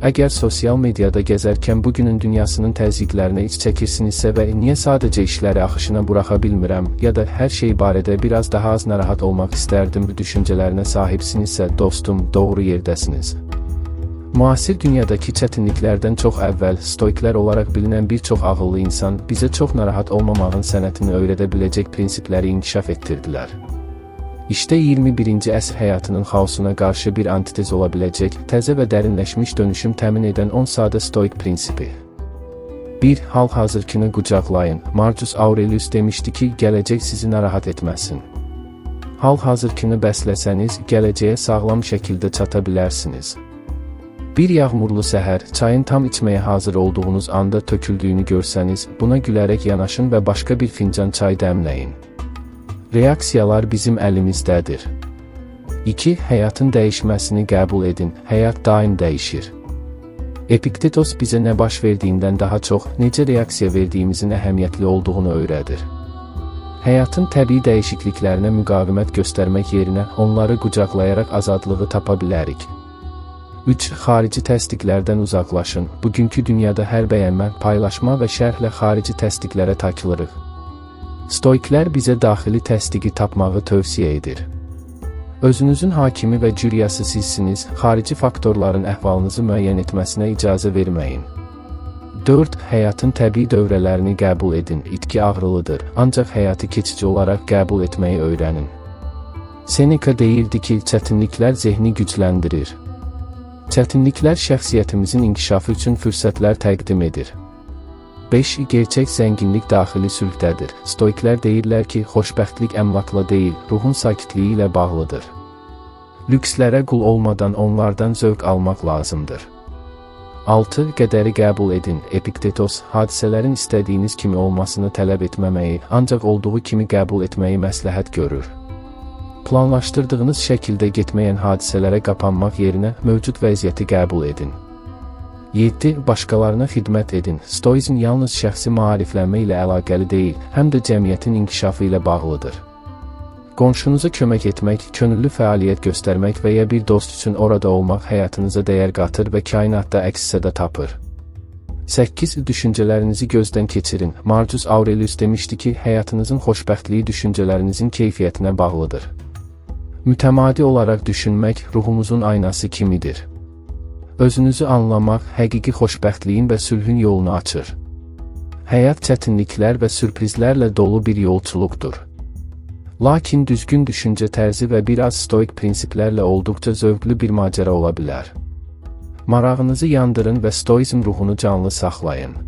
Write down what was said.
Əgər sosial mediada gəzərkən bugünün dünyasının təzyiqlərinə iç çəkirsinizsə və niyə sadəcə işləri axışına buraxa bilmirəm, ya da hər şey barədə biraz daha az narahat olmaq istərdim düşüncələrinə sahibsinizsə, dostum, doğru yerdəsiniz. Müasir dünyadakı çətinliklərdən çox əvvəl, stoiklər olaraq bilinən bir çox ağıllı insan bizə çox narahat olmamağın sənətini öyrədə biləcək prinsipləri inkişaf etdirdilər. İşte 21-ci əsr həyatının xaosuna qarşı bir antitez ola biləcək, təzə və dərinləşmiş dönüşüm təmin edən 10 sadə stoik prinsipi. 1. Hal-hazırkını qucaqlayın. Marcus Aurelius demişdi ki, gələcək sizi narahat etməsin. Hal-hazırkını bəsləsəniz, gələcəyə sağlam şəkildə çata bilərsiniz. Bir yağmurlu səhər, çayın tam içməyə hazır olduğunuz anda töküldüyünü görsəniz, buna gülərək yanaşın və başqa bir fincan çay dəmləyin. Reaksiyalar bizim əlimizdədir. 2. Həyatın dəyişməsini qəbul edin. Həyat daim dəyişir. Epiktetos bizə nə baş verdiyindən daha çox, necə reaksiya verdiyimizin əhəmiyyətli olduğunu öyrədir. Həyatın təbii dəyişikliklərinə müqavimət göstərmək yerinə, onları qucaqlayaraq azadlığı tapa bilərik. 3. Xarici təsdiqlərdən uzaqlaşın. Bugünkü dünyada hər bəyənmə, paylaşma və şərhlə xarici təsdiqlərə takılırıq. Stoiklər bizə daxili təsdiqi tapmağı tövsiyə edir. Özünüzün hakimi və cüryası sizsiniz, xarici faktorların əhvalınızı müəyyən etməsinə icazə verməyin. 4. Həyatın təbii dövrələrini qəbul edin. İtki ağrılıdır, ancaq həyatı keçici olaraq qəbul etməyi öyrənin. Seneca deyirdi ki, çətinliklər zehni gücləndirir. Çətinliklər şəxsiyyətimizin inkişafı üçün fürsətlər təqdim edir. 5. Gerçək zənginlik daxili sülhdədir. Stoiklər deyirlər ki, xoşbəxtlik əmlakla deyil, ruhun sakitliyi ilə bağlıdır. Lükslərə qul olmadan onlardan zövq almaq lazımdır. 6. Qədəri qəbul edin. Epiktetos, hadisələrin istədiyiniz kimi olmasını tələb etməməyi, ancaq olduğu kimi qəbul etməyi məsləhət görür. Planlaşdırdığınız şəkildə getməyən hadisələrə qapanmaq yerinə mövcud vəziyyəti qəbul edin. 7. Başqalarına xidmət edin. Stoizm yalnız şəxsi maariflənmə ilə əlaqəli deyil, həm də cəmiyyətin inkişafı ilə bağlıdır. Qonşunuza kömək etmək, könüllü fəaliyyət göstərmək və ya bir dost üçün orada olmaq həyatınıza dəyər qatır və kainatda əks-səda tapır. 8. Düşüncələrinizi gözdən keçirin. Marcus Aurelius demişdi ki, həyatınızın xoşbəxtliyi düşüncələrinizin keyfiyyətinə bağlıdır. Mütəmadi olaraq düşünmək ruhumuzun aynası kimidir. Özünüzü anlamaq, həqiqi xoşbəxtliyin və sülhün yolunu açır. Həyat çətinliklər və sürprizlərlə dolu bir yolçuluqdur. Lakin düzgün düşüncə tərzi və biraz stoik prinsiplərlə olduqca zövqlü bir macəra ola bilər. Marağınızı yandırın və stoizm ruhunu canlı saxlayın.